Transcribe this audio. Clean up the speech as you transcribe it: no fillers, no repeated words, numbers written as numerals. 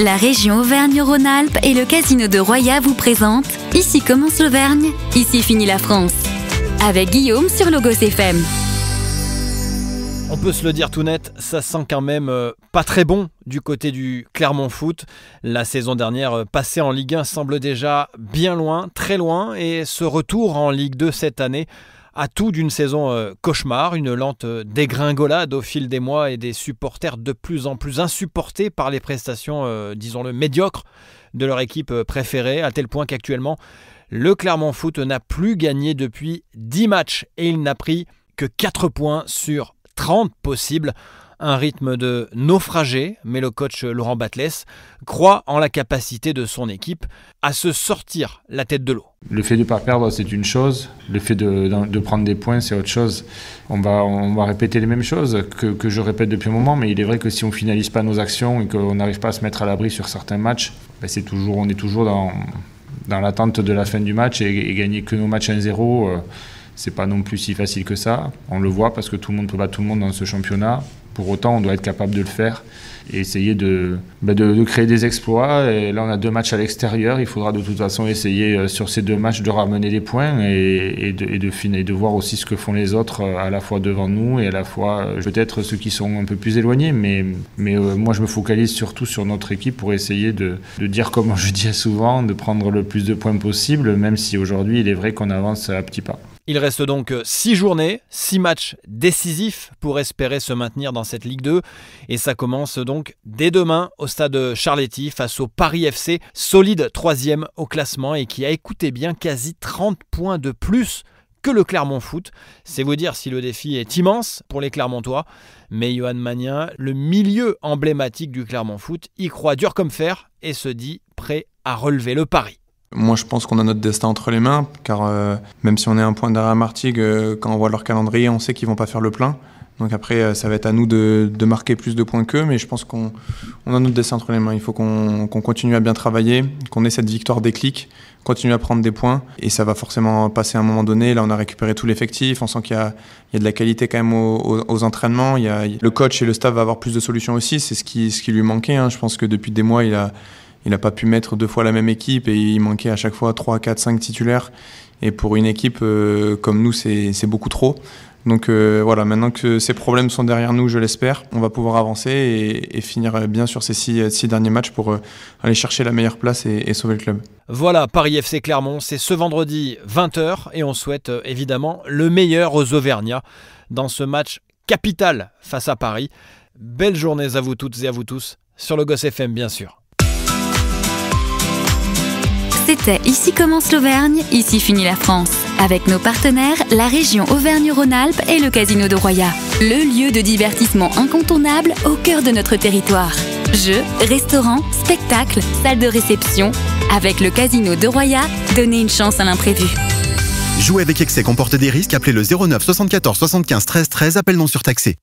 La région Auvergne-Rhône-Alpes et le casino de Roya vous présentent Ici commence l'Auvergne, ici finit la France. Avec Guillaume sur Logos FM. On peut se le dire tout net, ça sent quand même pas très bon du côté du Clermont Foot. La saison dernière passée en Ligue 1 semble déjà bien loin, très loin, et ce retour en Ligue 2 cette année a tout d'une saison cauchemar, une lente dégringolade au fil des mois et des supporters de plus en plus insupportés par les prestations, disons-le, médiocres de leur équipe préférée, à tel point qu'actuellement, le Clermont Foot n'a plus gagné depuis 10 matchs et il n'a pris que 4 points sur 30 possibles. Un rythme de naufragé, mais le coach Laurent Batles croit en la capacité de son équipe à se sortir la tête de l'eau. Le fait de ne pas perdre, c'est une chose. Le fait de prendre des points, c'est autre chose. On va répéter les mêmes choses que je répète depuis un moment, mais il est vrai que si on ne finalise pas nos actions et qu'on n'arrive pas à se mettre à l'abri sur certains matchs, on est toujours dans l'attente de la fin du match et gagner que nos matchs 1-0, c'est pas non plus si facile que ça. On le voit parce que tout le monde peut battre tout le monde dans ce championnat. Pour autant, on doit être capable de le faire et essayer de créer des exploits. Et là, on a 2 matchs à l'extérieur. Il faudra de toute façon essayer sur ces 2 matchs de ramener des points et de voir aussi ce que font les autres à la fois devant nous et à la fois peut-être ceux qui sont un peu plus éloignés. Mais moi, je me focalise surtout sur notre équipe pour essayer de dire, comme je dis souvent, de prendre le plus de points possible, même si aujourd'hui, il est vrai qu'on avance à petits pas. Il reste donc 6 journées, 6 matchs décisifs pour espérer se maintenir dans cette Ligue 2. Et ça commence donc dès demain au stade Charletti face au Paris FC, solide 3e au classement et qui a, écoutez bien, quasi 30 points de plus que le Clermont Foot. C'est vous dire si le défi est immense pour les Clermontois. Mais Johan Magnin, le milieu emblématique du Clermont Foot, y croit dur comme fer et se dit prêt à relever le pari. Moi, je pense qu'on a notre destin entre les mains, car même si on est un point derrière Martigues, quand on voit leur calendrier, on sait qu'ils vont pas faire le plein. Donc après, ça va être à nous de marquer plus de points qu'eux, mais je pense qu'on a notre destin entre les mains. Il faut qu'on continue à bien travailler, qu'on ait cette victoire déclic, continuer à prendre des points, et ça va forcément passer à un moment donné. Là, on a récupéré tout l'effectif, on sent qu'il y a de la qualité quand même aux entraînements. Le coach et le staff va avoir plus de solutions aussi, c'est ce qui lui manquait. Je pense que depuis des mois, il n'a pas pu mettre 2 fois la même équipe et il manquait à chaque fois 3, 4, 5 titulaires. Et pour une équipe comme nous, c'est beaucoup trop. Donc voilà, maintenant que ces problèmes sont derrière nous, je l'espère, on va pouvoir avancer et finir bien sur ces 6 derniers matchs pour aller chercher la meilleure place et sauver le club. Voilà, Paris FC Clermont, c'est ce vendredi 20h et on souhaite évidemment le meilleur aux Auvergnats dans ce match capital face à Paris. Belle journée à vous toutes et à vous tous sur Logos FM bien sûr. C'était Ici commence l'Auvergne, ici finit la France. Avec nos partenaires, la région Auvergne-Rhône-Alpes et le casino de Roya. Le lieu de divertissement incontournable au cœur de notre territoire. Jeux, restaurants, spectacles, salles de réception. Avec le casino de Roya, donnez une chance à l'imprévu. Jouer avec excès comporte des risques. Appelez le 09 74 75 13 13, appel non surtaxé.